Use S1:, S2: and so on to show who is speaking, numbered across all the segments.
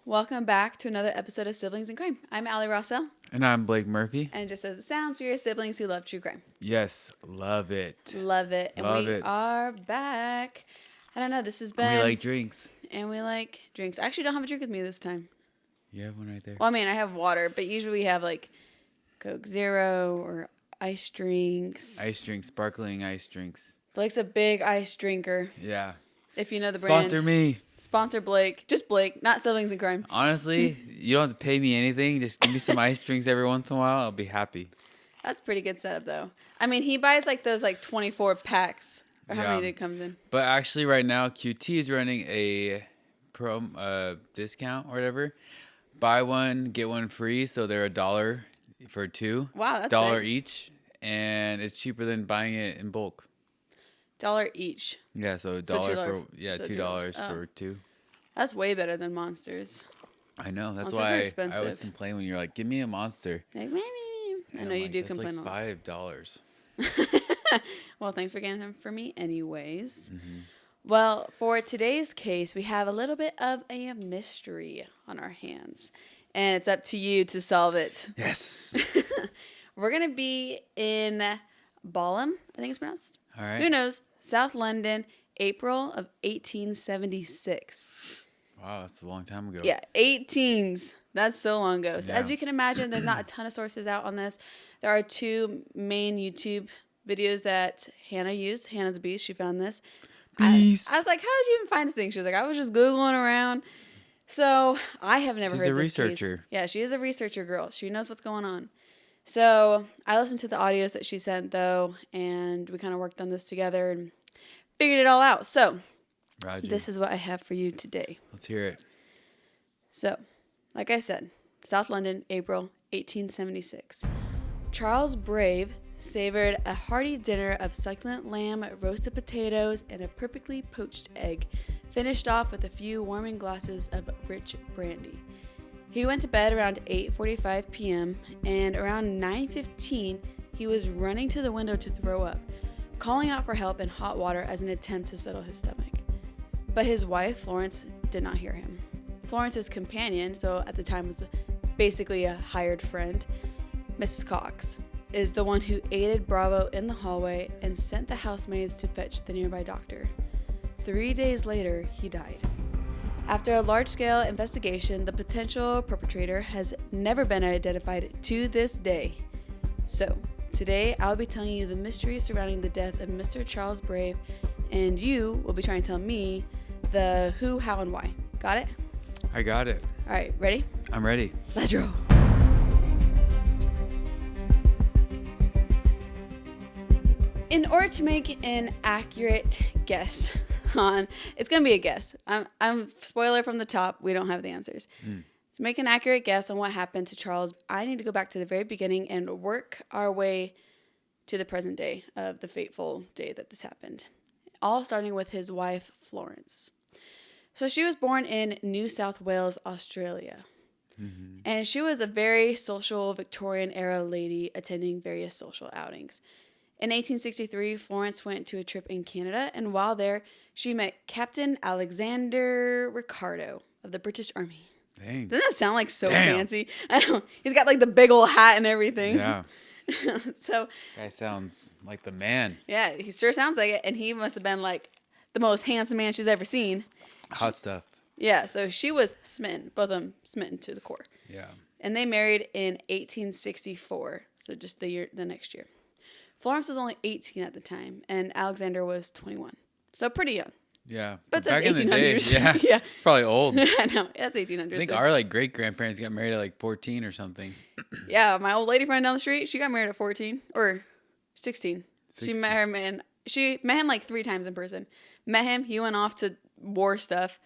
S1: Welcome back to another episode of Siblings in Crime. I'm Allie Rossell.
S2: And I'm Blake Murphy.
S1: And just as it sounds, we are siblings who love true crime.
S2: Yes, love it.
S1: Love it. And
S2: love
S1: we
S2: it.
S1: are back. I don't know, this has been...
S2: We like drinks.
S1: And we like drinks. I actually don't have a drink with me this time.
S2: You have one right there.
S1: Well, I mean, I have water, but usually we have like Coke Zero or ice drinks.
S2: Ice drinks, sparkling ice drinks.
S1: Blake's a big ice drinker.
S2: Yeah.
S1: If you know the brand.
S2: Sponsor me.
S1: Sponsor Blake. Just Blake, not Siblings in Crime.
S2: Honestly, you don't have to pay me anything. Just give me some ice drinks every once in a while. I'll be happy.
S1: That's a pretty good setup, though. I mean, he buys like those like 24 packs. Or how many it comes in.
S2: But actually, right now, QT is running a discount or whatever. Buy one, get one free. So they're $1 for two.
S1: Wow, that's
S2: $1
S1: sick.
S2: each. And it's cheaper than buying it in bulk.
S1: $1 each.
S2: Yeah, so $1 for $2 for two.
S1: That's way better than Monsters.
S2: I know. That's
S1: Monsters are
S2: why
S1: expensive.
S2: I always complain when you're like, "Give me a Monster."
S1: Like, I know you do complain
S2: like
S1: a lot.
S2: $5.
S1: Well, thanks for getting them for me anyways.
S2: Mm-hmm.
S1: Well, for today's case, we have a little bit of a mystery on our hands. And it's up to you to solve it.
S2: Yes.
S1: We're going to be in Balham, I think it's pronounced.
S2: All right.
S1: Who knows? South London, April of 1876.
S2: Wow, that's a long time ago.
S1: Yeah, 18s. That's so long ago. So
S2: Yeah.
S1: as you can imagine, there's not a ton of sources out on this. There are two main YouTube videos that Hannah used. Hannah's a beast. She found this.
S2: Beast.
S1: I was like, how did you even find this thing? She was like, I was just Googling around. So I have never heard this
S2: She's a researcher.
S1: case. Yeah, she is a researcher girl. She knows what's going on. So I listened to the audios that she sent, though, and we kind of worked on this together and figured it all out. So
S2: Roger.
S1: this is what I have for you today.
S2: Let's hear it.
S1: So, like I said, South London, April 1876. Charles Brave savored a hearty dinner of succulent lamb, roasted potatoes, and a perfectly poached egg, finished off with a few warming glasses of rich brandy. He went to bed around 8:45 p.m., and around 9:15, he was running to the window to throw up, calling out for help in hot water as an attempt to settle his stomach. But his wife, Florence, did not hear him. Florence's companion, so at the time was basically a hired friend, Mrs. Cox, is the one who aided Bravo in the hallway and sent the housemaids to fetch the nearby doctor. 3 days later, he died. After a large-scale investigation, the potential perpetrator has never been identified to this day. So, today I'll be telling you the mystery surrounding the death of Mr. Charles Brave, and you will be trying to tell me the who, how, and why. Got it?
S2: I got it.
S1: All right, ready?
S2: I'm ready.
S1: Let's roll. In order to make an accurate guess on, it's going to be a guess. I'm spoiler from the top. We don't have the answers. To make an accurate guess on what happened to Charles, I need to go back to the very beginning and work our way to the present day of the fateful day that this happened. All starting with his wife, Florence. So she was born in New South Wales, Australia. Mm-hmm. And she was a very social Victorian era lady attending various social outings. In 1863, Florence went to a trip in Canada, and while there, she met Captain Alexander Ricardo of the British Army.
S2: Dang.
S1: Doesn't that sound like so fancy? I know. He's got like the big old hat and everything.
S2: Yeah.
S1: So.
S2: Guy sounds like the man.
S1: Yeah, he sure sounds like it, and he must have been like the most handsome man she's ever seen.
S2: Hot stuff.
S1: Yeah, so she was smitten, both of them smitten to the core.
S2: Yeah.
S1: And they married in 1864, so just the next year. Florence was only 18 at the time, and Alexander was 21. So pretty young.
S2: Yeah.
S1: But
S2: back in the day,
S1: 1800s.
S2: yeah. It's probably old.
S1: I know, that's 1800s.
S2: I think our like great grandparents got married at like 14 or something.
S1: Yeah, my old lady friend down the street, she got married at 14 or 16. She met her man. She met him like 3 times in person. Met him, he went off to war stuff,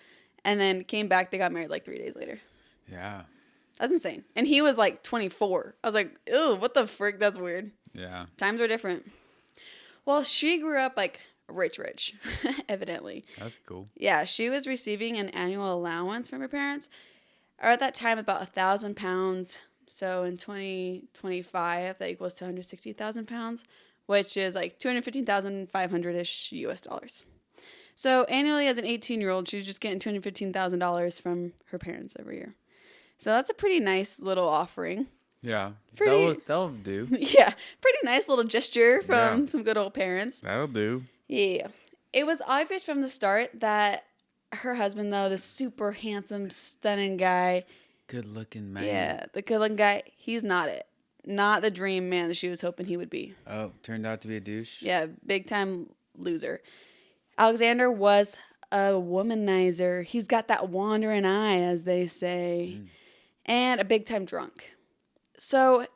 S1: and then came back. They got married like 3 days later.
S2: Yeah.
S1: That's insane. And he was like 24. I was like, ew, what the frick? That's weird.
S2: Yeah.
S1: Times were different. Well, she grew up like rich, evidently.
S2: That's cool.
S1: Yeah, she was receiving an annual allowance from her parents, or at that time about £1,000. So in 2025, that equals to 160,000 pounds, which is like 215,500-ish US dollars. So annually, as an 18-year-old, she was just getting $215,000 from her parents every year. So that's a pretty nice little offering.
S2: Yeah.
S1: Pretty-
S2: That'll do.
S1: Yeah, pretty nice little gesture from some good old parents.
S2: That'll do.
S1: Yeah. It was obvious from the start that her husband, though, the super handsome, stunning guy.
S2: Good looking man.
S1: Yeah, the good looking guy, he's not it. Not the dream man that she was hoping he would be.
S2: Oh, turned out to be a douche?
S1: Yeah, big time loser. Alexander was a womanizer. He's got that wandering eye, as they say, and a big time drunk. So,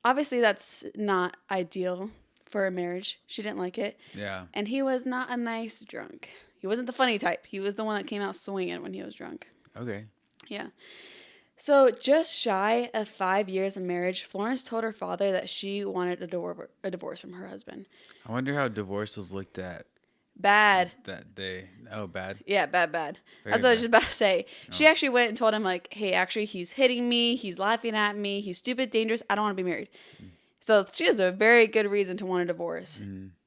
S1: obviously, that's not ideal for a marriage. She didn't like it.
S2: Yeah.
S1: And he was not a nice drunk. He wasn't the funny type. He was the one that came out swinging when he was drunk.
S2: Okay.
S1: Yeah. So just shy of 5 years of marriage, Florence told her father that she wanted a divorce from her husband.
S2: I wonder how divorce was looked at
S1: Bad.
S2: that day. Oh, bad.
S1: Yeah, bad.
S2: Very
S1: That's what I was
S2: bad.
S1: just about to say. She actually went and told him, like, hey, actually, he's hitting me. He's laughing at me. He's stupid, dangerous. I don't want to be married. So she has a very good reason to want a divorce.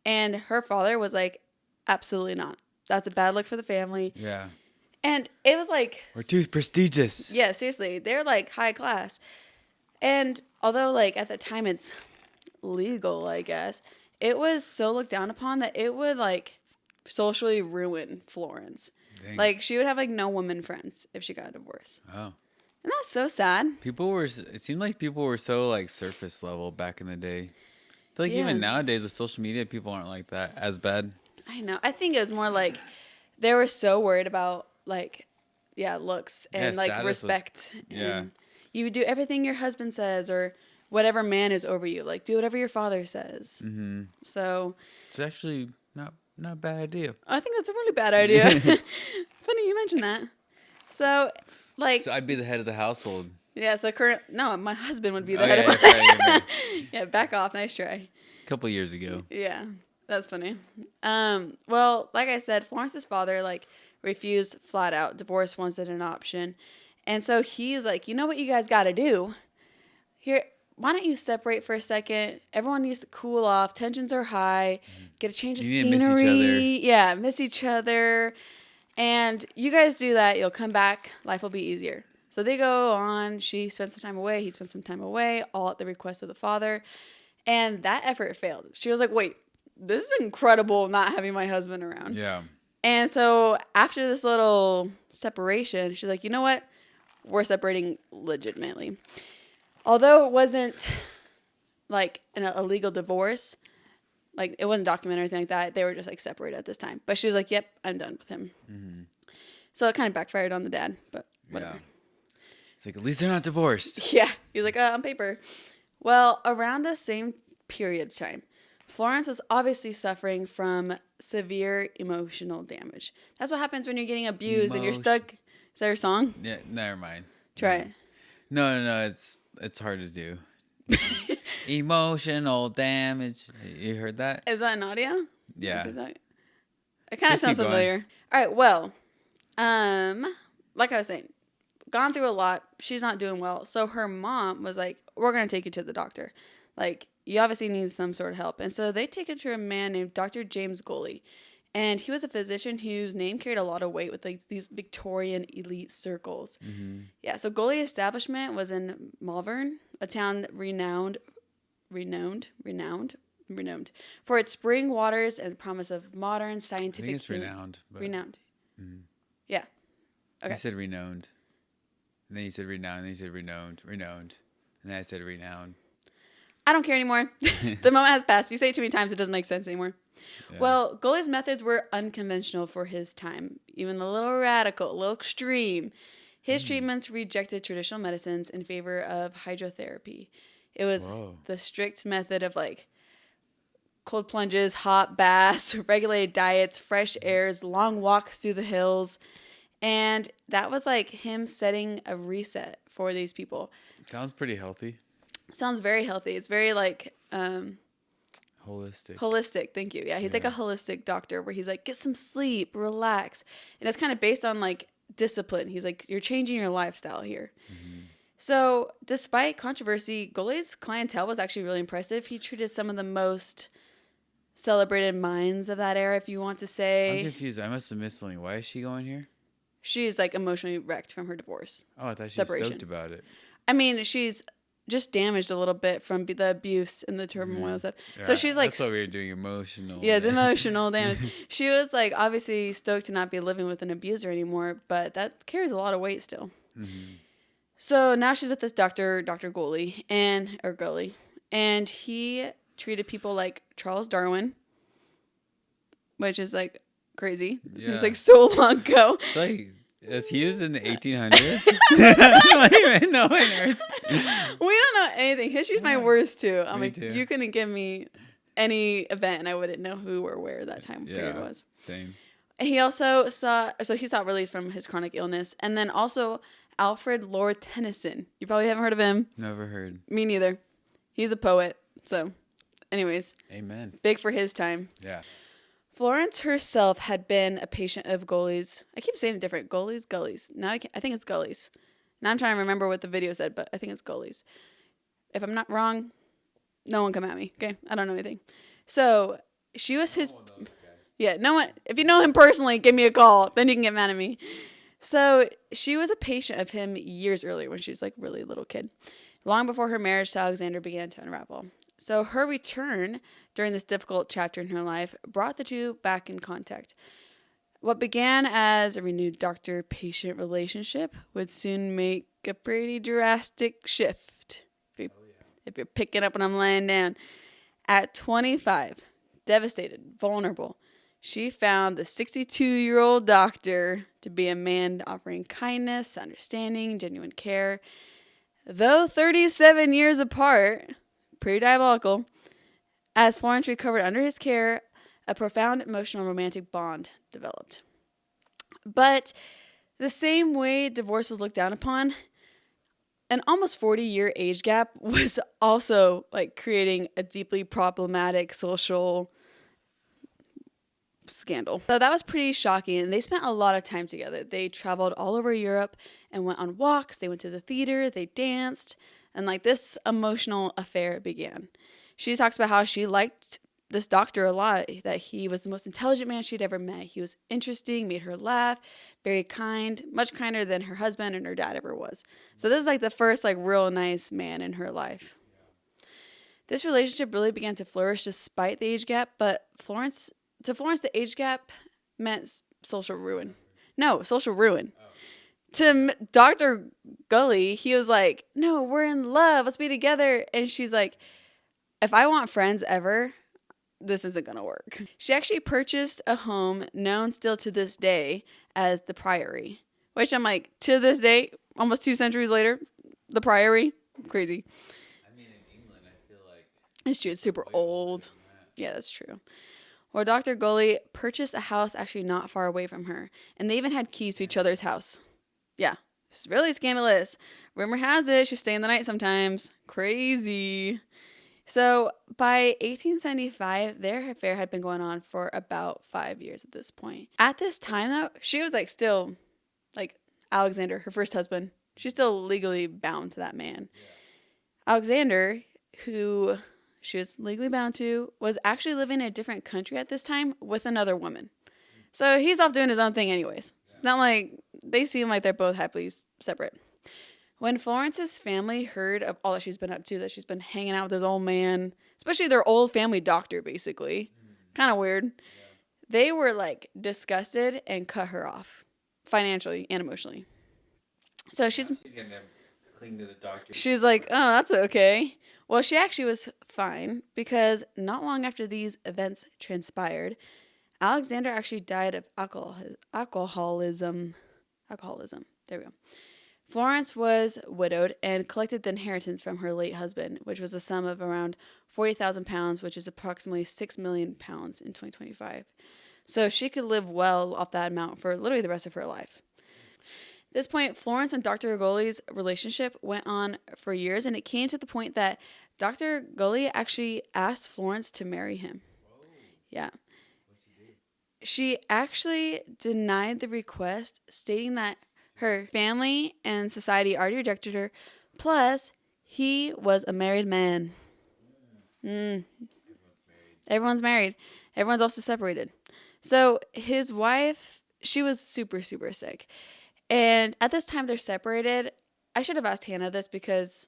S1: And her father was like, absolutely not. That's a bad look for the family.
S2: Yeah.
S1: And it was like...
S2: We're too prestigious.
S1: Yeah, seriously. They're like high class. And although like at the time it's legal, I guess, it was so looked down upon that it would like socially ruin Florence.
S2: Dang.
S1: Like she would have like no women friends if she got a divorce.
S2: Oh.
S1: And that's so sad.
S2: It seemed like people were so like surface level back in the day. I feel like
S1: Yeah.
S2: even nowadays with social media, people aren't like that as bad.
S1: I know. I think it was more like they were so worried about like, yeah, looks and like
S2: status was-
S1: respect.
S2: yeah.
S1: And you would do everything your husband says or whatever man is over you. Like do whatever your father says.
S2: Mm-hmm.
S1: So
S2: It's actually not a bad idea.
S1: I think that's a really bad idea. Funny you mentioned that. So like
S2: So I'd be the head of the household.
S1: yeah, so my husband would be the
S2: Oh,
S1: head
S2: yeah,
S1: of
S2: that's right,
S1: Yeah, back off. Nice try.
S2: A couple years ago.
S1: Yeah, that's funny. Well, like I said, Florence's father like refused flat out. Divorce wasn't an option, and so he's like, you know what you guys got to do here. Why don't you separate for a second? Everyone needs to cool off. Tensions are high. Get a change of
S2: You need to miss each
S1: scenery.
S2: other.
S1: Yeah, miss each other. And you guys do that. You'll come back. Life will be easier. So they go on. She spends some time away. He spends some time away, all at the request of the father. And that effort failed. She was like, wait, this is incredible not having my husband around.
S2: Yeah.
S1: And so after this little separation, she's like, you know what? We're separating legitimately. Although it wasn't like a legal divorce, like it wasn't documented or anything like that. They were just like separated at this time. But she was like, yep, I'm done with him.
S2: Mm-hmm.
S1: So it kind of backfired on the dad, but whatever.
S2: Yeah. It's like, at least they're not divorced.
S1: Yeah. He's like, on paper. Well, around the same period of time, Florence was obviously suffering from severe emotional damage. That's what happens when you're getting abused and you're stuck. Is that your song?
S2: Yeah, never mind.
S1: Try it.
S2: No, it's hard to do. Emotional damage. You heard that?
S1: Is that an audio?
S2: Yeah.
S1: It kind of
S2: Just
S1: sounds
S2: keep going.
S1: familiar. All right, well, like I was saying, gone through a lot. She's not doing well. So her mom was like, we're going to take you to the doctor. Like, you obviously need some sort of help. And so they take her to a man named Dr. James Goley. And he was a physician whose name carried a lot of weight with like these Victorian elite circles.
S2: Mm-hmm.
S1: Yeah, so Goley establishment was in Malvern, a town renowned for its spring waters and promise of modern
S2: I
S1: scientific
S2: think it's
S1: healing.
S2: renowned. But
S1: Renowned.
S2: Mhm.
S1: Yeah. Okay.
S2: You said renowned. And then you said renowned. And then you said renowned. And then I said renowned.
S1: I don't care anymore. The moment has passed. You say it too many times, it doesn't make sense anymore.
S2: Yeah.
S1: Well, Goley's methods were unconventional for his time, even a little radical, a little extreme. His treatments rejected traditional medicines in favor of hydrotherapy. It was the strict method of like cold plunges, hot baths, regulated diets, fresh airs, long walks through the hills. And that was like him setting a reset for these people.
S2: Sounds pretty healthy.
S1: Sounds very healthy. It's very like
S2: Holistic.
S1: holistic. Thank you. Yeah, he's like a holistic doctor where he's like, get some sleep, relax. And it's kind of based on like discipline. He's like, you're changing your lifestyle here. Mm-hmm. So despite controversy, Goley's clientele was actually really impressive. He treated some of the most celebrated minds of that era, if you want to
S2: I'm
S1: say.
S2: confused. I must have missed something. Why is she going here?
S1: She's like emotionally wrecked from her divorce.
S2: Oh, I thought she was
S1: Separation.
S2: stoked about it.
S1: I mean, she's just damaged a little bit from the abuse and the turmoil and stuff. So
S2: Yeah,
S1: she's like,
S2: that's what we were doing, emotional.
S1: yeah, the emotional damage. She was like obviously stoked to not be living with an abuser anymore, but that carries a lot of weight still.
S2: Mm-hmm.
S1: So now she's with this Dr. Gully, and he treated people like Charles Darwin, which is like crazy. It seems like so long ago.
S2: Like, he was in the 1800s. I don't even know on earth.
S1: We don't know anything. History's my worst too. I'm
S2: Me
S1: like,
S2: too.
S1: you couldn't give me any event, and I wouldn't know who or where that time period was.
S2: Same.
S1: He also sought release from his chronic illness, and then also Alfred Lord Tennyson. You probably haven't heard of him.
S2: Never heard.
S1: Me neither. He's a poet. So, anyways,
S2: Amen.
S1: big for his time.
S2: Yeah.
S1: Florence herself had been a patient of Gully's. I keep saying it different. Gully's. Now I think it's Gully's. Now I'm trying to remember what the video said, but I think it's Gully's. If I'm not wrong, no one come at me. Okay, I don't know anything. So she was his. Yeah, no one. If you know him personally, give me a call. Then you can get mad at me. So she was a patient of him years earlier when she was like really little kid, long before her marriage to Alexander began to unravel. So her return during this difficult chapter in her life brought the two back in contact. What began as a renewed doctor-patient relationship would soon make a pretty drastic shift. If you're picking up when I'm laying down. At 25, devastated, vulnerable, she found the 62-year-old doctor to be a man offering kindness, understanding, genuine care. Though 37 years apart, pretty diabolical, as Florence recovered under his care, a profound emotional romantic bond developed. But the same way divorce was looked down upon, an almost 40-year age gap was also like creating a deeply problematic social scandal. So that was pretty shocking, and they spent a lot of time together. They traveled all over Europe and went on walks. They went to the theater, they danced, and like this emotional affair began. She talks about how she liked this doctor a lot, that he was the most intelligent man she'd ever met. He was interesting, made her laugh, very kind, much kinder than her husband and her dad ever was. So this is like the first like real nice man in her life. This relationship really began to flourish despite the age gap, but to Florence, the age gap meant social ruin. No, social ruin. To Dr. Gully, he was like, no, we're in love. Let's be together. And she's like, if I want friends ever, this isn't going to work. She actually purchased a home known still to this day as the Priory, which I'm like, to this day, almost 2 centuries later, the Priory, crazy.
S2: I mean, in England, I feel like
S1: It's true. It's super old. Yeah, that's true. Well, Dr. Gully purchased a house actually not far away from her, and they even had keys to each other's house. Yeah, it's really scandalous. Rumor has it she's staying the night sometimes. Crazy. So by 1875, their affair had been going on for about 5 years at this point. At this time, though, she was like still like Alexander, her first husband. She's still legally bound to that man. Yeah. Alexander, who she was legally bound to, was actually living in a different country at this time with another woman. So he's off doing his own thing anyways. It's not like they seem like they're both happily separate. When Florence's family heard of all that she's been up to, that she's been hanging out with this old man, especially their old family doctor, basically, kind of weird, they were like disgusted and cut her off financially and emotionally. So she's
S2: gonna cling to the doctor.
S1: She's like, oh, that's okay. Well, she actually was fine because not long after these events transpired, Alexander actually died of alcoholism. There we go. Florence was widowed and collected the inheritance from her late husband, which was a sum of around £40,000, which is approximately £6 million in 2025. So she could live well off that amount for literally the rest of her life. At this point, Florence and Dr. Gully's relationship went on for years, and it came to the point that Dr. Gully actually asked Florence to marry him. Whoa. Yeah. She actually denied the request, stating that her family and society already rejected her. Plus, he was a married man. Everyone's married. Everyone's married. Everyone's also separated. So his wife, she was super, super sick. And at this time they're separated. I should have asked Hannah this because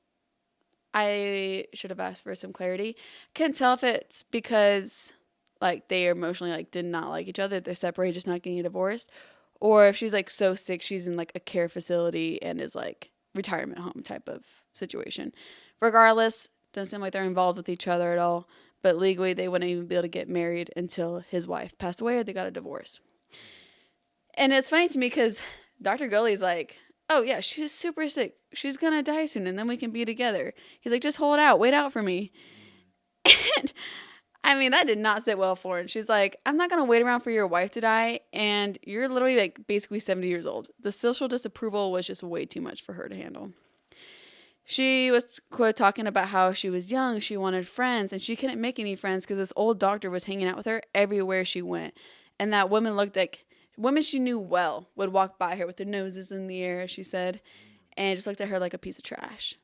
S1: I should have asked for some clarity. Can't tell if it's because like they emotionally like did not like each other. They're separated, just not getting divorced. Or if she's like so sick, she's in like a care facility and is like retirement home type of situation. Regardless, doesn't seem like they're involved with each other at all. But legally, they wouldn't even be able to get married until his wife passed away or they got a divorce. And it's funny to me because Dr. Gully's like, oh, yeah, she's super sick. She's going to die soon and then we can be together. He's like, just hold out. Wait out for me. And I mean, that did not sit well for her. She's like, I'm not going to wait around for your wife to die. And you're literally like basically 70 years old. The social disapproval was just way too much for her to handle. She was quote talking about how she was young, she wanted friends, and she couldn't make any friends because this old doctor was hanging out with her everywhere she went. And that women looked like women she knew well would walk by her with their noses in the air, she said, and just looked at her like a piece of trash.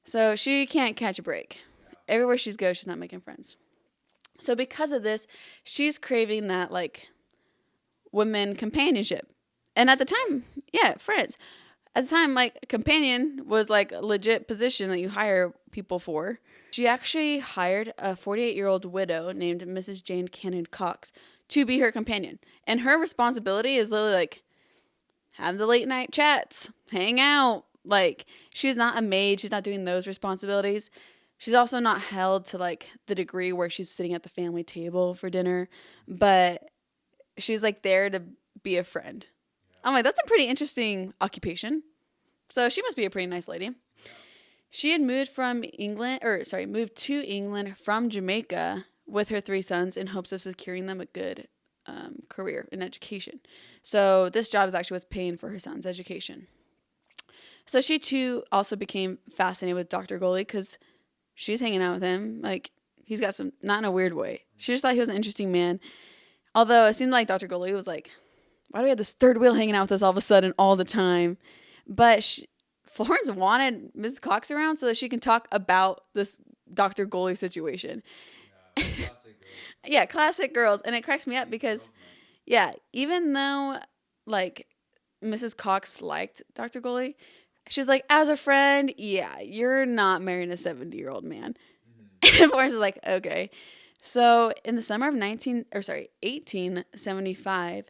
S1: So she can't catch a break. Everywhere she goes, she's not making friends. So because of this, she's craving that like women companionship. And at the time, yeah, friends. At the time, like, companion was, like, a legit position that you hire people for. She actually hired a 48-year-old widow named Mrs. Jane Cannon Cox to be her companion. And her responsibility is literally, like, have the late-night chats, hang out. Like, she's not a maid. She's not doing those responsibilities. She's also not held to, like, the degree where she's sitting at the family table for dinner. But she's, like, there to be a friend. I'm like, that's a pretty interesting occupation. So she must be a pretty nice lady. She had moved to England from Jamaica with her 3 sons in hopes of securing them a good career in education. So this job was paying for her son's education. So she too also became fascinated with Dr. Goley because she's hanging out with him. Like, he's got some, not in a weird way. She just thought he was an interesting man. Although it seemed like Dr. Goley was like, why do we have this third wheel hanging out with us all of a sudden all the time? But Florence wanted Mrs. Cox around so that she can talk about this Dr. Goley situation.
S2: Yeah, classic girls.
S1: Yeah, classic girls. And it cracks me up because, yeah, even though, like, Mrs. Cox liked Dr. Goley, she's like, as a friend, yeah, you're not marrying a 70-year-old man. Mm-hmm. And Florence is like, okay. So in the summer of 1875,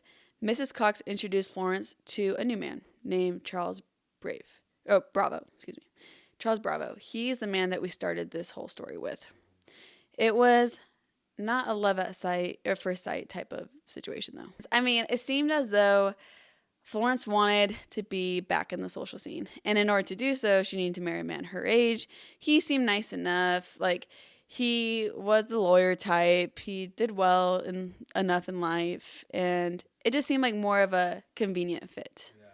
S1: Mrs. Cox introduced Florence to a new man named Charles Bravo. Charles Bravo. He's the man that we started this whole story with. It was not a love at sight or first sight type of situation, though. I mean, it seemed as though Florence wanted to be back in the social scene. And in order to do so, she needed to marry a man her age. He seemed nice enough. Like, he was the lawyer type. He did well enough in life. And it just seemed like more of a convenient fit.
S2: Yeah,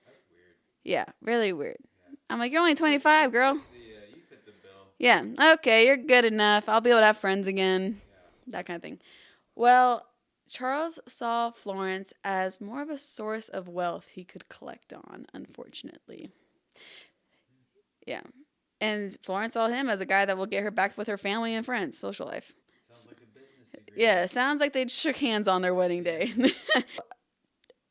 S2: that's weird.
S1: Yeah, really weird. Yeah. I'm like, you're only 25, girl.
S2: You fit the bill.
S1: Yeah, okay, you're good enough. I'll be able to have friends again. Yeah. That kind of thing. Well, Charles saw Florence as more of a source of wealth he could collect on, unfortunately. Yeah. And Florence saw him as a guy that will get her back with her family and friends, social life.
S2: Sounds like a business agreement.
S1: Yeah, sounds like they shook hands on their wedding day.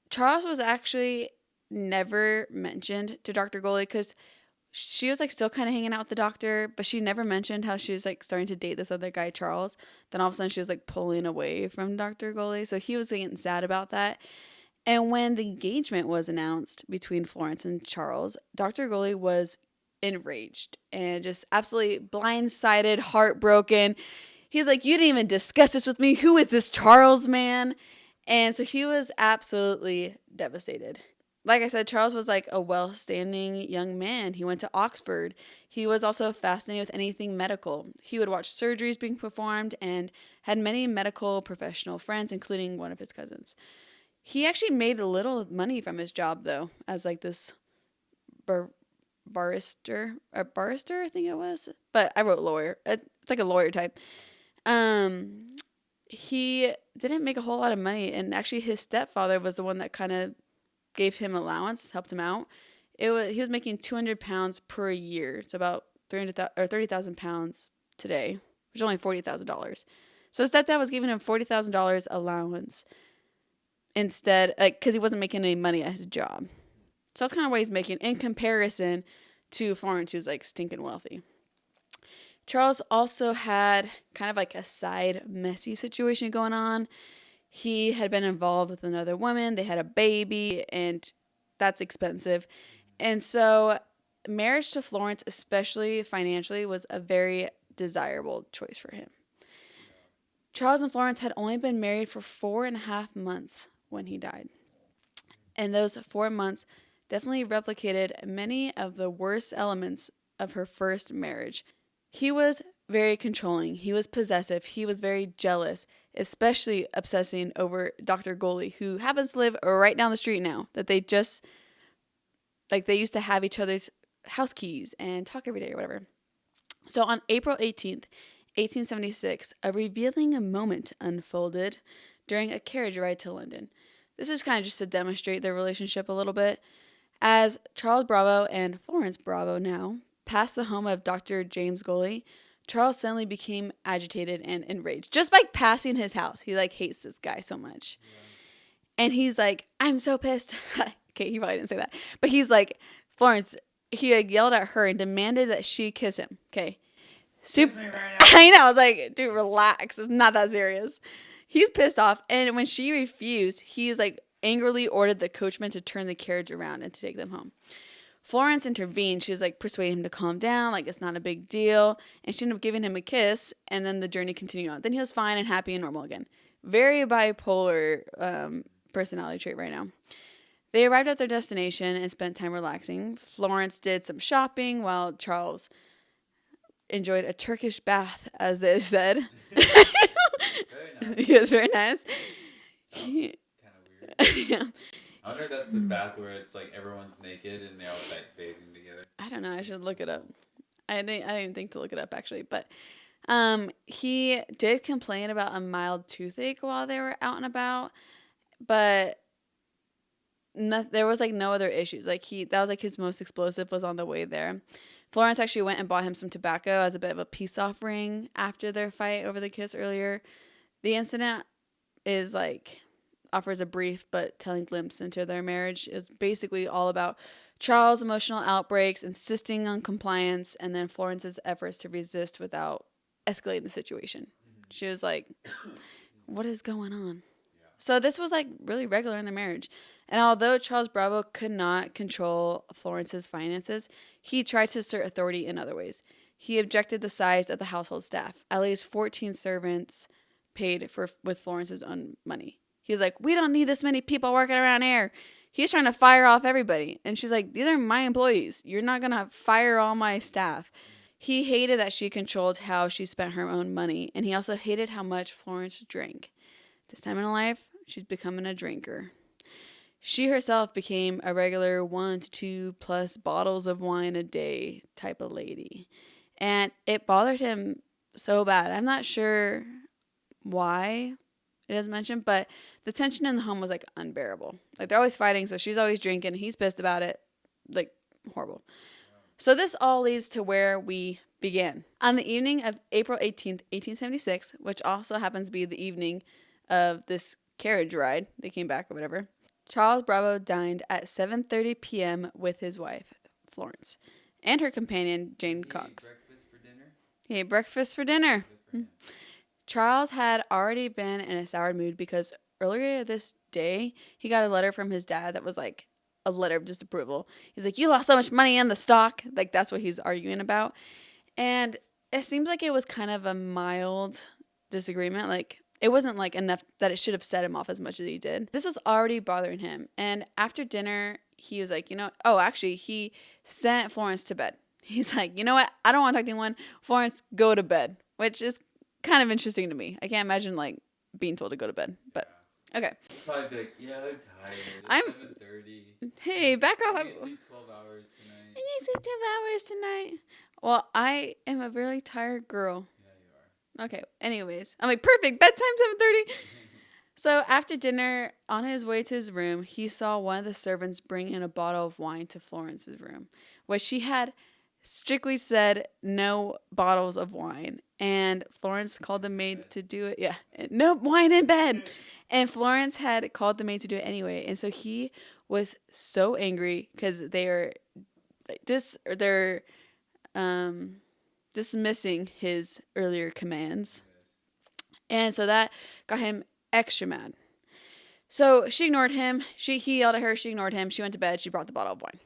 S1: Charles was actually never mentioned to Dr. Goley because she was like still kind of hanging out with the doctor, but she never mentioned how she was like starting to date this other guy, Charles. Then all of a sudden she was like pulling away from Dr. Goley. So he was getting sad about that. And when the engagement was announced between Florence and Charles, Dr. Goley was enraged and just absolutely blindsided, heartbroken. He's like, you didn't even discuss this with me. Who is this Charles man? And so he was absolutely devastated. Like I said, Charles was like a well-standing young man. He went to Oxford. He was also fascinated with anything medical. He would watch surgeries being performed and had many medical professional friends, including one of his cousins. He actually made a little money from his job, though, as like this barrister, I think it was. But I wrote lawyer. It's like a lawyer type. He didn't make a whole lot of money, and actually his stepfather was the one that kind of gave him allowance, helped him out. He was making £200 per year. It's about 30,000 pounds today, which is only $40,000. So his stepdad was giving him $40,000 allowance instead, like, because he wasn't making any money at his job. So that's kind of what he's making in comparison to Florence, who's like stinking wealthy. Charles also had kind of like a side messy situation going on. He had been involved with another woman. They had a baby, and that's expensive. And so marriage to Florence, especially financially, was a very desirable choice for him. Charles and Florence had only been married for 4.5 months when he died. And those 4 months definitely replicated many of the worst elements of her first marriage. He was very controlling. He was possessive. He was very jealous, especially obsessing over Dr. Goley, who happens to live right down the street now. That they just, like, they used to have each other's house keys and talk every day or whatever. So on April 18th, 1876, a revealing moment unfolded during a carriage ride to London. This is kind of just to demonstrate their relationship a little bit. As Charles Bravo and Florence Bravo now passed the home of Dr. James Goley, Charles suddenly became agitated and enraged. Just by passing his house, he like hates this guy so much. Yeah. And he's like, I'm so pissed. Okay, he probably didn't say that. But he's like, Florence, he like yelled at her and demanded that she kiss him. Okay.
S2: Kiss me right now.
S1: I know. I was like, dude, relax. It's not that serious. He's pissed off. And when she refused, he's like angrily ordered the coachman to turn the carriage around and to take them home. Florence intervened. She was like persuading him to calm down, like it's not a big deal. And she ended up giving him a kiss, and then the journey continued on. Then he was fine and happy and normal again. Very bipolar personality trait right now. They arrived at their destination and spent time relaxing. Florence did some shopping while Charles enjoyed a Turkish bath, as they said.
S2: Very nice.
S1: He was very nice.
S2: Kind of weird.
S1: Yeah.
S2: I wonder if that's the bath where it's like everyone's naked and they all like bathing together.
S1: I don't know. I should look it up. I didn't think to look it up actually, but he did complain about a mild toothache while they were out and about, but there was like no other issues. Like that was like his most explosive was on the way there. Florence actually went and bought him some tobacco as a bit of a peace offering after their fight over the kiss earlier. The incident is like offers a brief but telling glimpse into their marriage. It's basically all about Charles' emotional outbreaks, insisting on compliance, and then Florence's efforts to resist without escalating the situation. She was like, what is going on? Yeah. So this was like really regular in their marriage. And although Charles Bravo could not control Florence's finances, he tried to assert authority in other ways. He objected the size of the household staff. At least 14 servants paid with Florence's own money. He was like, we don't need this many people working around here. He's trying to fire off everybody. And she's like, these are my employees. You're not going to fire all my staff. He hated that she controlled how she spent her own money. And he also hated how much Florence drank. This time in her life, she's becoming a drinker. She herself became a regular 1 to 2 plus bottles of wine a day type of lady. And it bothered him so bad. I'm not sure why it doesn't mention, but the tension in the home was like unbearable. Like they're always fighting, so she's always drinking. He's pissed about it. Like horrible. So this all leads to where we began. On the evening of April 18th, 1876, which also happens to be the evening of this carriage ride, they came back or whatever, Charles Bravo dined at 7:30 p.m. with his wife, Florence, and her companion, Jane Cox.
S2: Breakfast for dinner?
S1: He ate breakfast for dinner. Charles had already been in a soured mood because earlier this day, he got a letter from his dad that was like a letter of disapproval. He's like, you lost so much money in the stock. Like, that's what he's arguing about. And it seems like it was kind of a mild disagreement. Like, it wasn't like enough that it should have set him off as much as he did. This was already bothering him. And after dinner, he was like, he sent Florence to bed. He's like, you know what? I don't want to talk to anyone. Florence, go to bed, which is kind of interesting to me. I can't imagine like being told to go to bed, but okay.
S2: Probably be like, yeah, I'm tired. It's 7:30.
S1: Hey, back off.
S2: I need to sleep 12 hours tonight.
S1: I need to sleep 12 hours tonight. Well, I am a really tired girl.
S2: Yeah, you are.
S1: Okay. Anyways, I'm like, perfect. Bedtime 7:30. So after dinner, on his way to his room, he saw one of the servants bring in a bottle of wine to Florence's room, which she had strictly said no bottles of wine. And Florence called the maid to do it. Yeah, no wine in bed. And Florence had called the maid to do it anyway. And so he was so angry because they're dismissing his earlier commands. And so that got him extra mad. So she ignored him. He yelled at her. She ignored him. She went to bed. She brought the bottle of wine.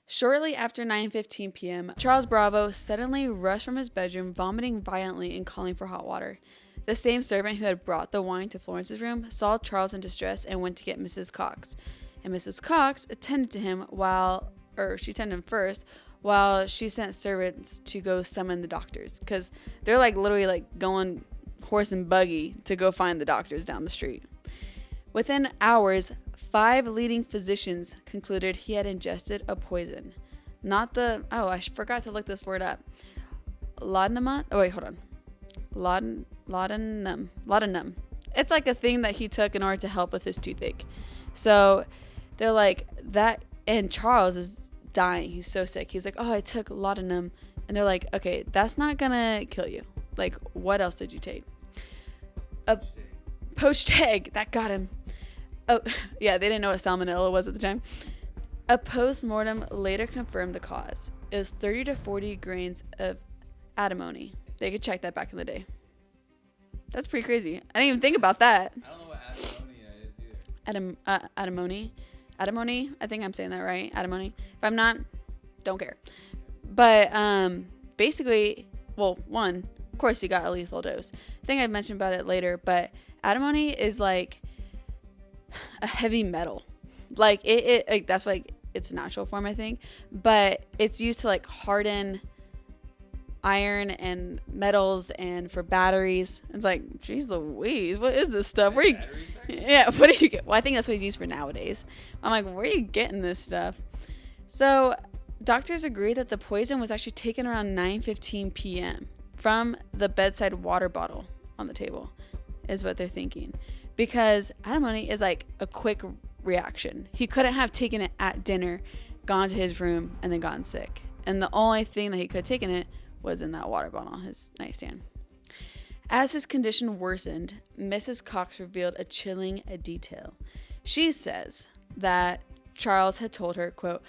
S1: Shortly after 9:15 p.m., Charles Bravo suddenly rushed from his bedroom, vomiting violently and calling for hot water. The same servant who had brought the wine to Florence's room saw Charles in distress and went to get Mrs. Cox. And Mrs. Cox attended to him she attended him first, while she sent servants to go summon the doctors. Because they're literally going horse and buggy to go find the doctors down the street. Within hours, 5 leading physicians concluded he had ingested a poison. I forgot to look this word up. Laudanum. Oh, wait, hold on. Laudanum. It's like a thing that he took in order to help with his toothache. So they're like that, and Charles is dying. He's so sick. He's like, oh, I took laudanum. And they're like, okay, that's not gonna kill you. Like, what else did you take? A poached egg. That got him. Oh, yeah, they didn't know what salmonella was at the time. A post-mortem later confirmed the cause. It was 30 to 40 grains of antimony. They could check that back in the day. That's pretty crazy. I didn't even think about that.
S2: I don't know what antimony is either.
S1: Antimony. I think I'm saying that right. Antimony. If I'm not, don't care. But basically, well, one, of course, you got a lethal dose. I think I mentioned about it later, but antimony is like a heavy metal. Like it that's why it's a natural form, I think. But it's used to harden iron and metals and for batteries. It's like, geez Louise, what is this stuff? Where you? Yeah, what did you get? Well, I think that's what it's used for nowadays. I'm like, where are you getting this stuff? So doctors agree that the poison was actually taken around 9:15 p.m. from the bedside water bottle on the table, is what they're thinking. Because antimony is like a quick reaction. He couldn't have taken it at dinner, gone to his room, and then gotten sick. And the only thing that he could have taken it was in that water bottle on his nightstand. As his condition worsened, Mrs. Cox revealed a chilling detail. She says that Charles had told her, quote,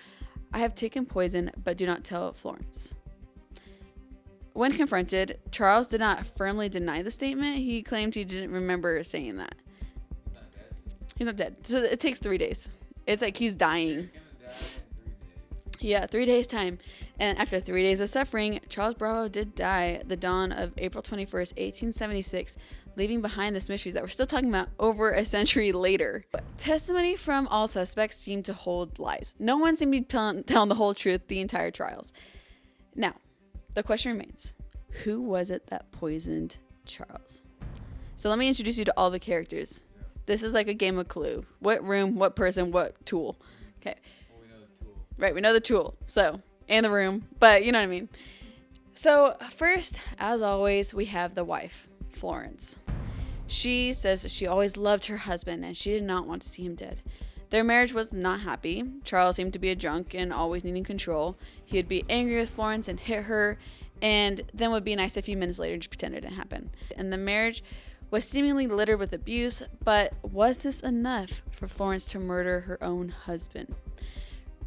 S1: I have taken poison, but do not tell Florence. When confronted, Charles did not firmly deny the statement. He claimed he didn't remember saying that. He's not dead. So it takes 3 days. It's like he's dying. Yeah, 3 days time. And after 3 days of suffering, Charles Bravo did die the dawn of April 21st, 1876, leaving behind this mystery that we're still talking about over a century later. But testimony from all suspects seemed to hold lies. No one seemed to be telling the whole truth the entire trials. Now, the question remains, who was it that poisoned Charles? So let me introduce you to all the characters. This is like a game of Clue. What room, what person, what tool. Okay.
S2: Well, we know the tool.
S1: Right, we know the tool. So, and the room. But you know what I mean. So, first, as always, we have the wife, Florence. She says she always loved her husband and she did not want to see him dead. Their marriage was not happy. Charles seemed to be a drunk and always needing control. He would be angry with Florence and hit her, and then would be nice a few minutes later and just pretend it didn't happen. And the marriage was seemingly littered with abuse, but was this enough for Florence to murder her own husband?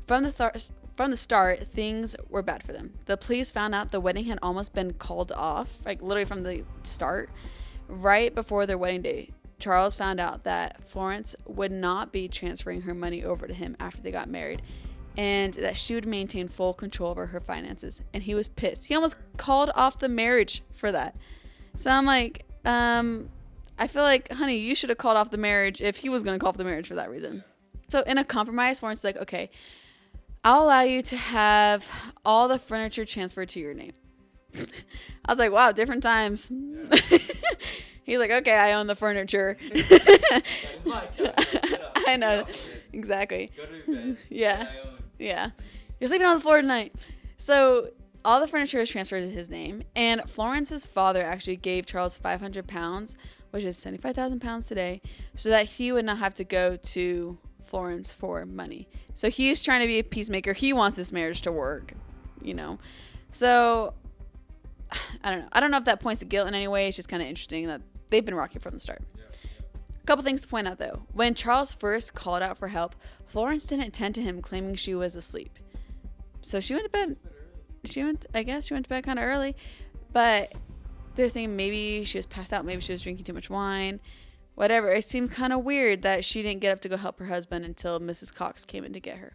S1: From the start, things were bad for them. The police found out the wedding had almost been called off, like literally from the start. Right before their wedding day, Charles found out that Florence would not be transferring her money over to him after they got married, and that she would maintain full control over her finances. And he was pissed. He almost called off the marriage for that. So I'm like, I feel like, honey, you should have called off the marriage if he was going to call off the marriage for that reason. So in a compromise, Florence is like, okay, I'll allow you to have all the furniture transferred to your name. I was like, wow, different times. Yeah. He's like, okay, I own the furniture.
S2: That's my couch.
S1: I know. Exactly.
S2: Go to your bed.
S1: Yeah. Yeah. You're sleeping on the floor tonight. So all the furniture is transferred to his name. And Florence's father actually gave Charles 500 pounds, which is 75,000 pounds today, so that he would not have to go to Florence for money. So he's trying to be a peacemaker. He wants this marriage to work. you know. So I don't know. I don't know if that points to guilt in any way. It's just kind of interesting that they've been rocky from the start. A couple things to point out, though. When Charles first called out for help, Florence didn't tend to him, claiming she was asleep. So she went to bed. I guess she went to bed kind of early. But they're thinking maybe she was passed out. Maybe she was drinking too much wine. Whatever. It seemed kind of weird that she didn't get up to go help her husband until Mrs. Cox came in to get her.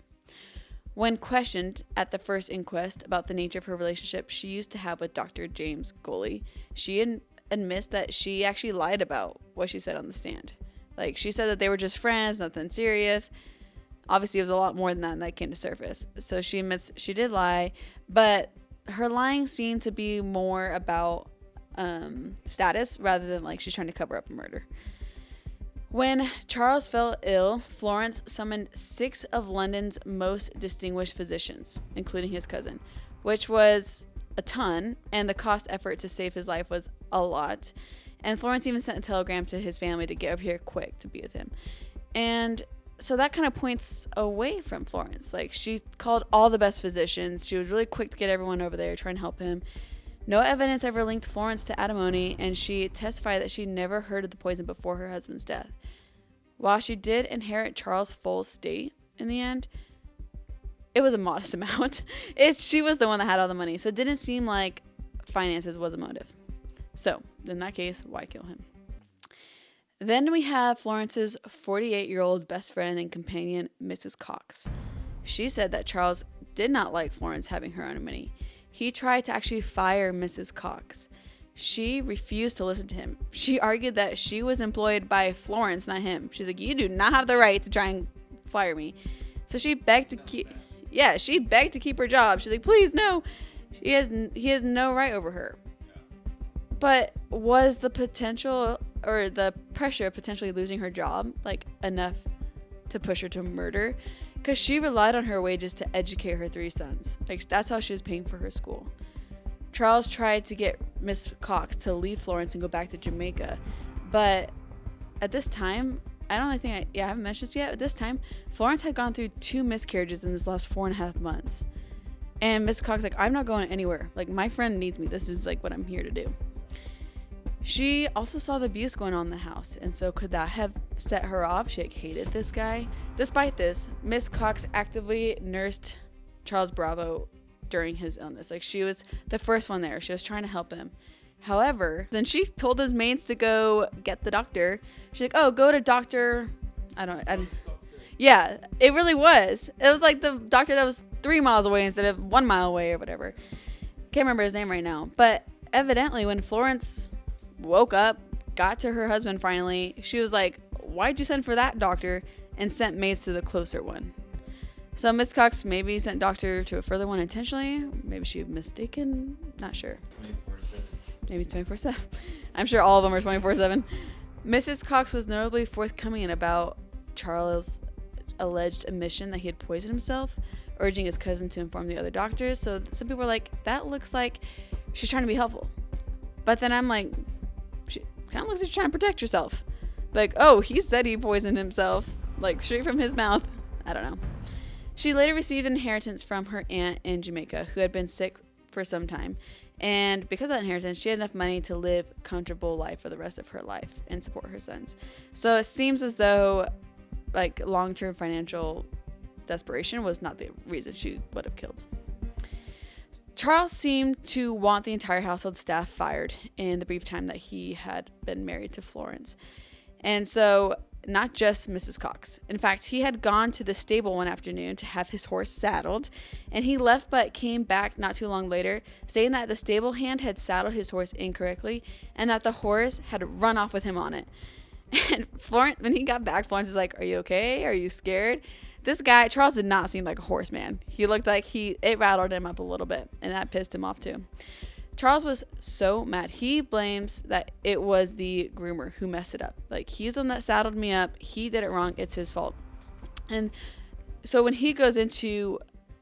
S1: When questioned at the first inquest about the nature of her relationship she used to have with Dr. James Goley, she admits that she actually lied about what she said on the stand. Like, she said that they were just friends, nothing serious. Obviously, it was a lot more than that, and that came to surface. So she admits she did lie, but her lying seemed to be more about status rather than like she's trying to cover up a murder. When Charles fell ill, Florence summoned 6 of London's most distinguished physicians, including his cousin, which was a ton, and the cost effort to save his life was a lot. And Florence even sent a telegram to his family to get over here quick to be with him. And so that kind of points away from Florence. Like, she called all the best physicians. She was really quick to get everyone over there, trying to help him. No evidence ever linked Florence to antimony, and she testified that she never heard of the poison before her husband's death. While she did inherit Charles' full estate in the end, it was a modest amount. She was the one that had all the money, so it didn't seem like finances was a motive. So, in that case, why kill him? Then we have Florence's 48-year-old best friend and companion, Mrs. Cox. She said that Charles did not like Florence having her own money. He tried to actually fire Mrs. Cox. She refused to listen to him. She argued that she was employed by Florence, not him. She's like, you do not have the right to try and fire me. So she begged to keep. Yeah, she begged to keep her job. She's like, please, no. He has no right over her. But was the potential or the pressure of potentially losing her job like enough to push her to murder? Because she relied on her wages to educate her 3 sons. Like, that's how she was paying for her school. Charles tried to get Miss Cox to leave Florence and go back to Jamaica. But at this time, I haven't mentioned this yet. At this time, Florence had gone through 2 miscarriages in this last 4.5 months. And Miss Cox like, I'm not going anywhere. Like, my friend needs me. This is like what I'm here to do. She also saw the abuse going on in the house. And so could that have set her off? She like hated this guy. Despite this, Miss Cox actively nursed Charles Bravo during his illness. Like, she was the first one there. She was trying to help him. However, then she told his maids to go get the doctor. She's like, oh, go to Dr. Yeah, it really was. It was like the doctor that was 3 miles away instead of 1 mile away or whatever. Can't remember his name right now. But evidently when Florence woke up, got to her husband finally, she was like, why'd you send for that doctor? And sent maids to the closer one. So Miss Cox maybe sent doctor to a further one intentionally. Maybe she was mistaken. Not sure.
S2: 24/7.
S1: Maybe 24/7. I'm sure all of them are 24/7. Mrs. Cox was notably forthcoming about Charles' alleged admission that he had poisoned himself, urging his cousin to inform the other doctors. So some people were like, that looks like she's trying to be helpful. But then I'm like, she kind of looks like she's trying to protect herself. Like, oh, he said he poisoned himself, like straight from his mouth. I don't know. She later received inheritance from her aunt in Jamaica, who had been sick for some time. And because of that inheritance, she had enough money to live a comfortable life for the rest of her life and support her sons. So it seems as though like long-term financial desperation was not the reason she would have killed. Charles seemed to want the entire household staff fired in the brief time that he had been married to Florence. And so not just Mrs. Cox. In fact, he had gone to the stable one afternoon to have his horse saddled, and he left but came back not too long later, saying that the stable hand had saddled his horse incorrectly and that the horse had run off with him on it. And Florence, when he got back, Florence is like, are you okay? Are you scared? This guy, Charles, did not seem like a horseman. He looked like it rattled him up a little bit, and that pissed him off too. Charles was so mad. He blames that it was the groomer who messed it up. Like, he's the one that saddled me up. He did it wrong. It's his fault. And so when he goes in to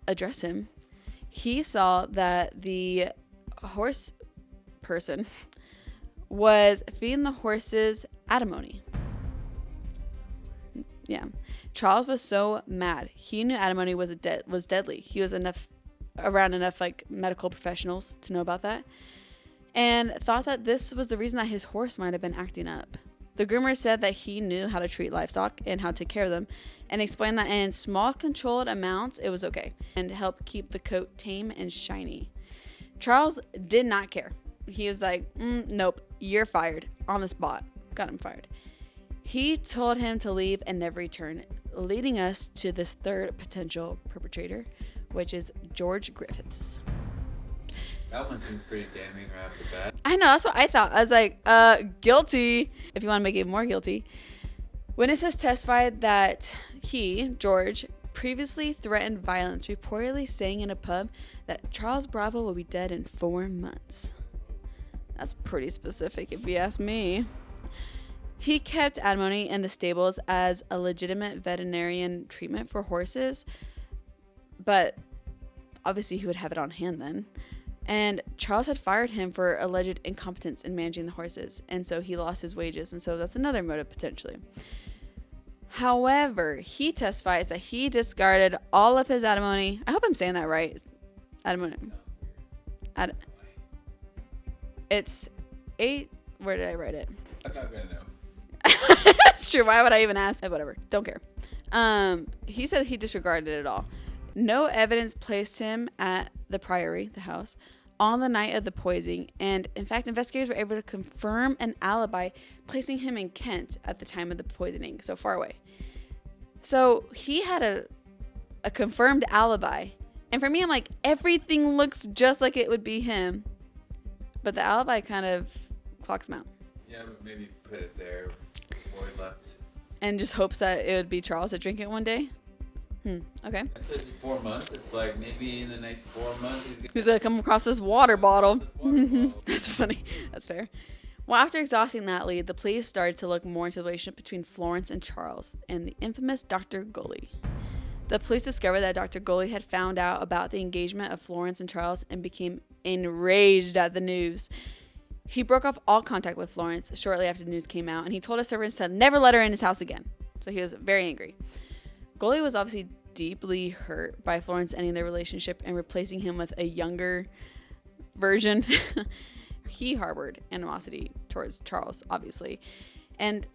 S1: address him, he saw that the horse person was feeding the horses antimony. Yeah. Charles was so mad. He knew antimony was deadly. He was enough around enough like medical professionals to know about that, and thought that this was the reason that his horse might have been acting up. The groomer said that he knew how to treat livestock and how to take care of them, and explained that in small controlled amounts it was okay and help keep the coat tame and shiny. Charles did not care. He was like, nope, you're fired on the spot. Got him fired. He told him to leave and never return, leading us to this third potential perpetrator, which is George Griffiths.
S2: That one seems pretty damning right off the bat.
S1: I know, that's what I thought. I was like, guilty, if you want to make it more guilty. Witnesses testified that he, George, previously threatened violence, reportedly saying in a pub that Charles Bravo will be dead in 4 months. That's pretty specific if you ask me. He kept antimony in the stables as a legitimate veterinarian treatment for horses, but obviously he would have it on hand then. And Charles had fired him for alleged incompetence in managing the horses, and so he lost his wages, and so that's another motive potentially. However, he testifies that he discarded all of his antimony. I hope I'm saying that right. Antimony. It's 8. Where did I write it?
S2: I'm not gonna know.
S1: It's true. Why would I even ask? Whatever. Don't care. He said he disregarded it all. No evidence placed him at the priory, the house, on the night of the poisoning, and in fact, investigators were able to confirm an alibi, placing him in Kent at the time of the poisoning, so far away. So he had a confirmed alibi, and for me, I'm like, everything looks just like it would be him, but the alibi kind of clocks him out.
S2: Yeah, but maybe put it there before he left.
S1: And just hopes that it would be Charles to drink it one day. Okay.
S2: Especially 4 months. It's like maybe in the next 4 months
S1: he's gonna come across this water bottle. That's funny. That's fair. Well, after exhausting that lead, the police started to look more into the relationship between Florence and Charles and the infamous Dr. Gully. The police discovered that Dr. Gully had found out about the engagement of Florence and Charles and became enraged at the news. He broke off all contact with Florence shortly after the news came out, and he told his servants to never let her in his house again. So he was very angry. Gully was obviously deeply hurt by Florence ending their relationship and replacing him with a younger version. He harbored animosity towards Charles, obviously. And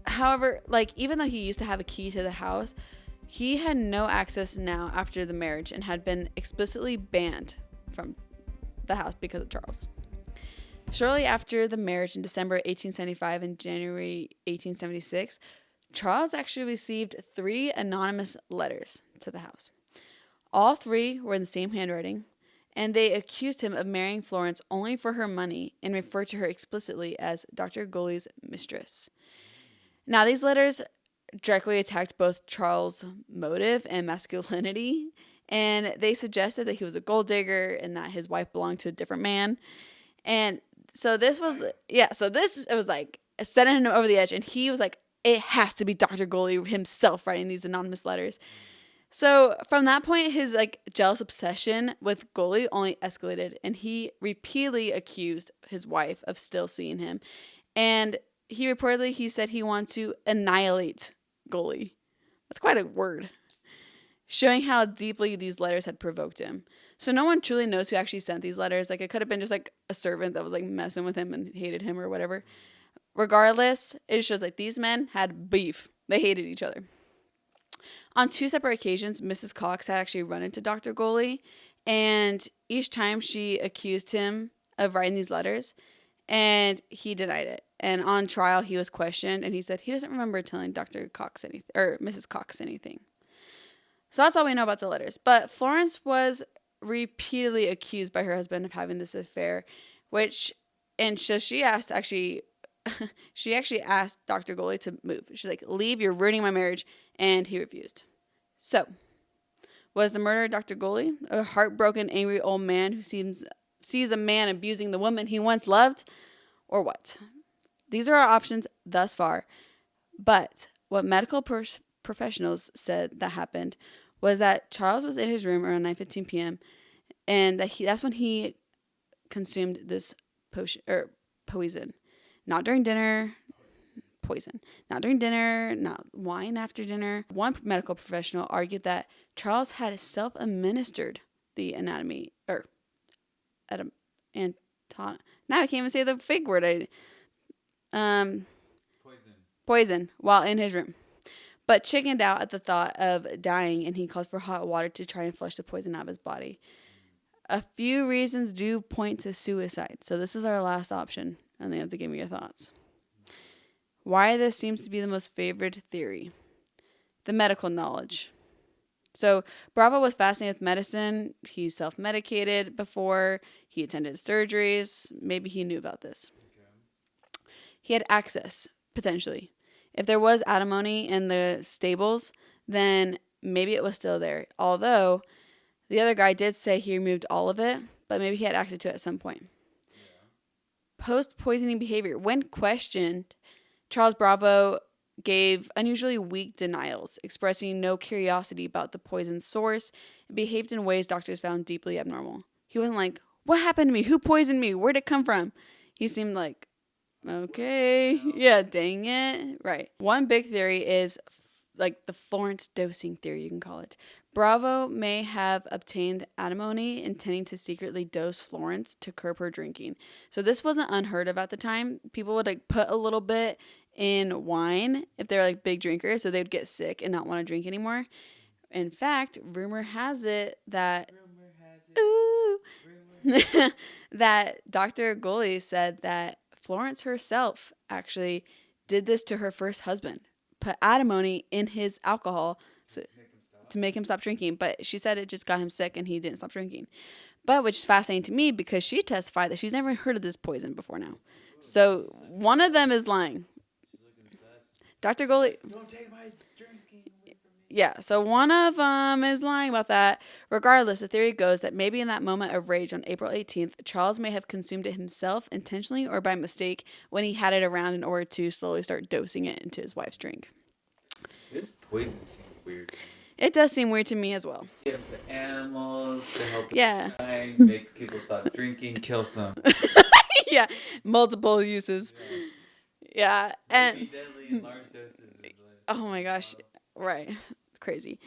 S1: however, like, even though he used to have a key to the house, he had no access now after the marriage and had been explicitly banned from the house because of Charles. Shortly after the marriage in December 1875 and January 1876, Charles actually received 3 anonymous letters to the house. All 3 were in the same handwriting, and they accused him of marrying Florence only for her money and referred to her explicitly as Dr. Gully's mistress. Now, these letters directly attacked both Charles' motive and masculinity, and they suggested that he was a gold digger and that his wife belonged to a different man. And so this was, it was like sending him over the edge, and he was like, it has to be Dr. Gully himself writing these anonymous letters. So from that point, his like jealous obsession with Gully only escalated, and he repeatedly accused his wife of still seeing him. And he said he wanted to annihilate Gully. That's quite a word. Showing how deeply these letters had provoked him. So no one truly knows who actually sent these letters. Like, it could have been just like a servant that was like messing with him and hated him or whatever. Regardless, it shows like these men had beef. They hated each other. On 2 separate occasions, Mrs. Cox had actually run into Dr. Gully, and each time she accused him of writing these letters, and he denied it. And on trial, he was questioned, and he said he doesn't remember telling Dr. Cox anything, or Mrs. Cox anything. So that's all we know about the letters. But Florence was repeatedly accused by her husband of having this affair, so she actually asked Dr. Gully to move. She's like, leave, you're ruining my marriage. And he refused. So, was the murderer Dr. Gully a heartbroken, angry old man who sees a man abusing the woman he once loved? Or what? These are our options thus far. But what medical professionals said that happened was that Charles was in his room around 9:15 p.m. and that's when he consumed this poison. Not during dinner, poison. Not during dinner, not wine after dinner. One medical professional argued that Charles had self-administered the anatomy or now I can't even say the fake word. Poison while in his room, but chickened out at the thought of dying, and he called for hot water to try and flush the poison out of his body. A few reasons do point to suicide, so this is our last option, and they have to give me your thoughts. Why this seems to be the most favored theory. The medical knowledge. So Bravo was fascinated with medicine. He self-medicated before. He attended surgeries. Maybe he knew about this. Okay. He had access, potentially. If there was antimony in the stables, then maybe it was still there. Although the other guy did say he removed all of it, but maybe he had access to it at some point. Yeah. Post-poisoning behavior. When questioned, Charles Bravo gave unusually weak denials, expressing no curiosity about the poison's source, and behaved in ways doctors found deeply abnormal. He wasn't like, what happened to me? Who poisoned me? Where'd it come from? He seemed like, okay, yeah, dang it. Right. One big theory is like the Florence dosing theory, you can call it. Bravo may have obtained antimony intending to secretly dose Florence to curb her drinking. So this wasn't unheard of at the time. People would like put a little bit in wine if they're like big drinkers, so they'd get sick and not want to drink anymore. In fact, rumor has it that that Dr. Goli said that Florence herself actually did this to her first husband, put antimony in his alcohol to make him stop drinking. But she said it just got him sick and he didn't stop drinking. But which is fascinating to me because she testified that she's never heard of this poison before now. So one of them is lying. Dr. Goli. Don't take my drinking away from me. Yeah, so one of them is lying about that. Regardless, the theory goes that maybe in that moment of rage on April 18th, Charles may have consumed it himself intentionally or by mistake when he had it around in order to slowly start dosing it into his wife's drink.
S2: This poison seems weird.
S1: It does seem weird to me as well.
S2: Give the animals to help
S1: die,
S2: make people stop drinking, kill some.
S1: Yeah, multiple uses. Yeah, and
S2: deadly in large doses.
S1: Oh my gosh, right, it's crazy.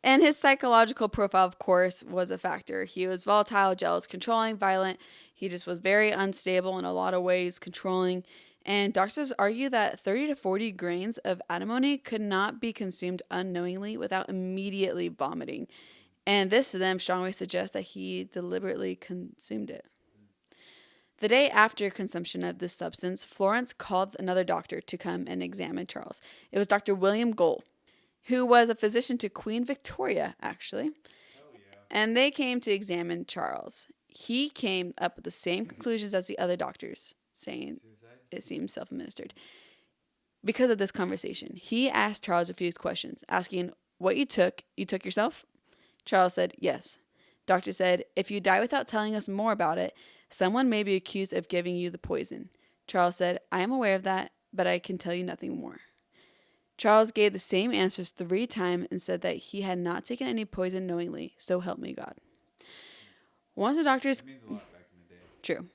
S1: And his psychological profile, of course, was a factor. He was volatile, jealous, controlling, violent. He just was very unstable in a lot of ways, controlling. And doctors argue that 30 to 40 grains of antimony could not be consumed unknowingly without immediately vomiting. And this to them strongly suggests that he deliberately consumed it. The day after consumption of this substance, Florence called another doctor to come and examine Charles. It was Dr. William Gohl, who was a physician to Queen Victoria, actually. Oh, yeah. And they came to examine Charles. He came up with the same conclusions as the other doctors, saying it seems self-administered. Because of this conversation, he asked Charles a few questions, asking what you took yourself? Charles said, yes. Doctor said, if you die without telling us more about it, someone may be accused of giving you the poison. Charles said, I am aware of that, but I can tell you nothing more. Charles gave the same answers 3 times and said that he had not taken any poison knowingly, so help me God. Once the doctors... That means a lot back in the day. True.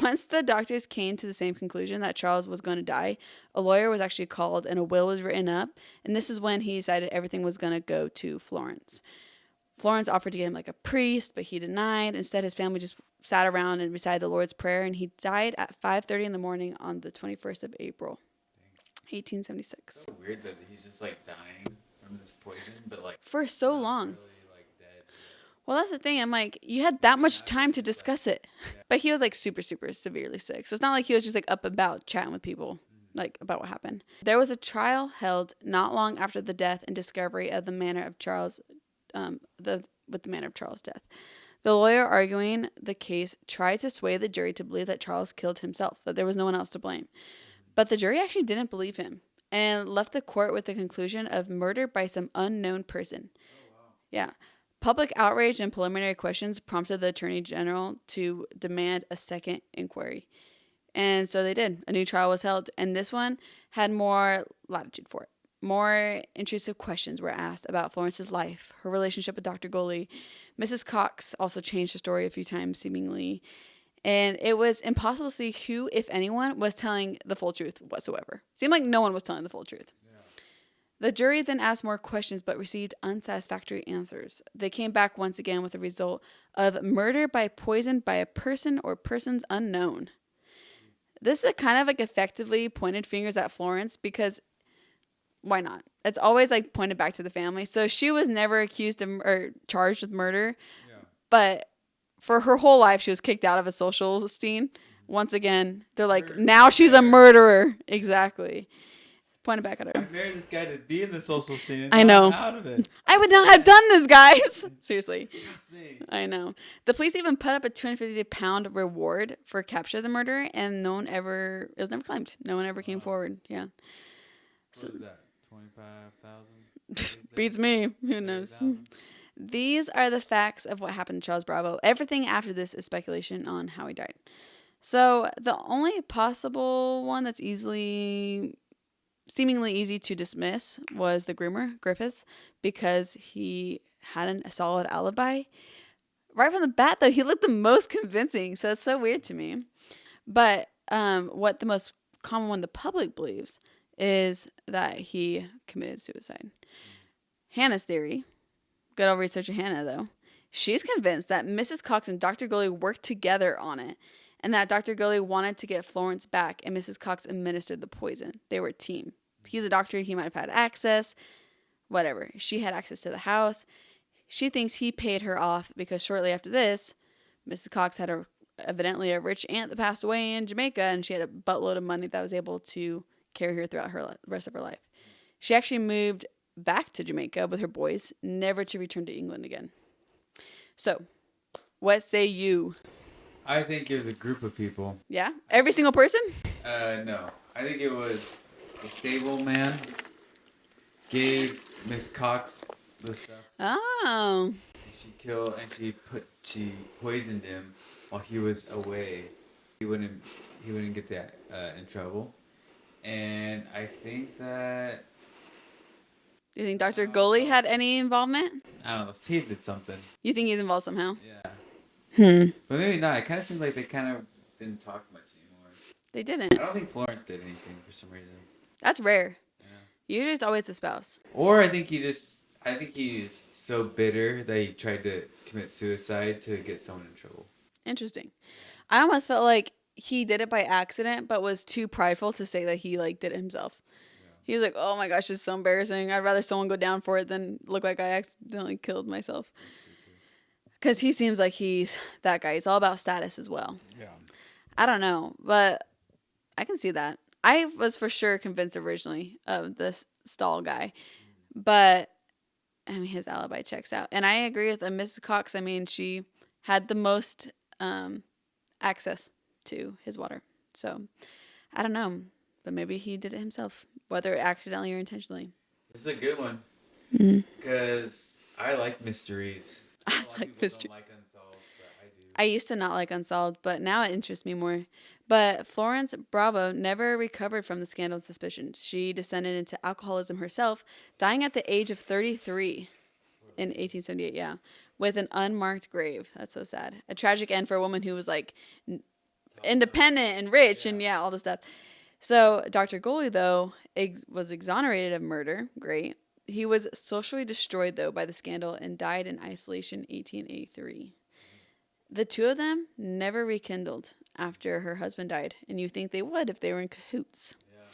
S1: Once the doctors came to the same conclusion that Charles was going to die, a lawyer was actually called and a will was written up, and this is when he decided everything was going to go to Florence. Florence offered to get him like a priest, but he denied. Instead, his family just sat around and recited the Lord's Prayer, and he died at 5:30 in the morning on the 21st of April, 1876.
S2: It's so weird that he's just like dying from this poison, but like
S1: for so long.
S2: Really, like, dead.
S1: Well, that's the thing. I'm like, you had that much time to discuss it, but he was like super, super severely sick. So it's not like he was just like up about chatting with people. Like about what happened. There was a trial held not long after the death and discovery of the manner of Charles. The manner of Charles' death. The lawyer arguing the case tried to sway the jury to believe that Charles killed himself, that there was no one else to blame. But the jury actually didn't believe him and left the court with the conclusion of murder by some unknown person. Oh, wow. Yeah. Public outrage and preliminary questions prompted the attorney general to demand a second inquiry. And so they did. A new trial was held, and this one had more latitude for it. More intrusive questions were asked about Florence's life, her relationship with Dr. Goli. Mrs. Cox also changed the story a few times, seemingly. And it was impossible to see who, if anyone, was telling the full truth whatsoever. It seemed like no one was telling the full truth. Yeah. The jury then asked more questions but received unsatisfactory answers. They came back once again with a result of murder by poison by a person or persons unknown. This is kind of like effectively pointed fingers at Florence because why not? It's always like pointed back to the family. So she was never accused of or charged with murder, but for her whole life she was kicked out of a social scene. Once again, they're like, now she's a murderer. Exactly. Pointed back at her.
S2: I married this guy to be in the social scene. And
S1: I know.
S2: out of it.
S1: I would not have done this, guys. Seriously. I know. The police even put up a 250-pound reward for capture of the murderer, and it was never claimed. No one ever came forward. Yeah.
S2: What is that? 25,000?
S1: Beats me. Who knows?
S2: 30,000?
S1: These are the facts of what happened to Charles Bravo. Everything after this is speculation on how he died. So the only possible one that's seemingly easy to dismiss was the groomer, Griffith, because he had a solid alibi. Right from the bat, though, he looked the most convincing, so it's so weird to me. But what the most common one the public believes is that he committed suicide. Hannah's theory, good old researcher Hannah, though, she's convinced that Mrs. Cox and Dr. Gully worked together on it, and that Dr. Gully wanted to get Florence back, and Mrs. Cox administered the poison. They were a team. He's a doctor. He might have had access. Whatever. She had access to the house. She thinks he paid her off because shortly after this, Mrs. Cox had evidently a rich aunt that passed away in Jamaica, and she had a buttload of money that was able to carry her throughout the rest of her life. She actually moved back to Jamaica with her boys, never to return to England again. So, what say you?
S2: I think it was a group of people.
S1: Yeah? Every single person?
S2: No. I think it was the stable man gave Miss Cox the stuff.
S1: Oh.
S2: And she poisoned him while he was away. He wouldn't get that in trouble. And I think that...
S1: Do you think Dr. Gully had any involvement?
S2: I don't know. Steve did something.
S1: You think he's involved somehow?
S2: Yeah. But maybe not. It kind of seems like they kind of didn't talk much anymore.
S1: They didn't.
S2: I don't think Florence did anything for some reason.
S1: That's rare.
S2: Yeah.
S1: Usually it's always the spouse.
S2: Or I think he's so bitter that he tried to commit suicide to get someone in trouble.
S1: Interesting. I almost felt like he did it by accident, but was too prideful to say that he did it himself. Yeah. He was like, "Oh my gosh, it's so embarrassing. I'd rather someone go down for it than look like I accidentally killed myself." Because he seems like he's that guy. He's all about status as well.
S2: Yeah.
S1: I don't know, but I can see that. I was for sure convinced originally of this Stahl guy, but I mean, his alibi checks out. And I agree with Mrs. Cox. I mean, she had the most access to his water. So, I don't know. But maybe he did it himself, whether accidentally or intentionally.
S2: This is a good one. Because I like mysteries.
S1: I like mysteries.
S2: Don't like unsolved, but I do.
S1: I used to not like unsolved, but now it interests me more. But Florence Bravo never recovered from the scandal and suspicion. She descended into alcoholism herself, dying at the age of 33 in 1878, yeah, with an unmarked grave. That's so sad. A tragic end for a woman who was independent and rich and all this stuff. So Dr. Gully, though, was exonerated of murder. Great. He was socially destroyed, though, by the scandal and died in isolation in 1883. The two of them never rekindled after her husband died, and you think they would if they were in cahoots.
S2: Yeah.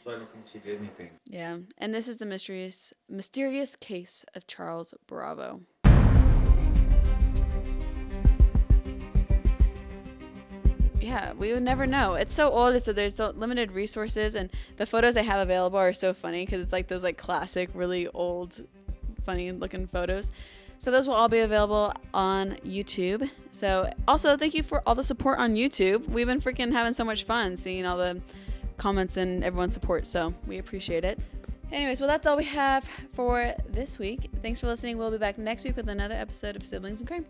S2: So I don't think she did anything.
S1: Yeah, and this is the mysterious case of Charles Bravo. Yeah, we would never know. It's so old, so there's so limited resources, and the photos I have available are so funny because it's those classic, really old, funny-looking photos. So those will all be available on YouTube. So also, thank you for all the support on YouTube. We've been freaking having so much fun seeing all the comments and everyone's support, so we appreciate it. Anyways, well, that's all we have for this week. Thanks for listening. We'll be back next week with another episode of Siblings and Crime.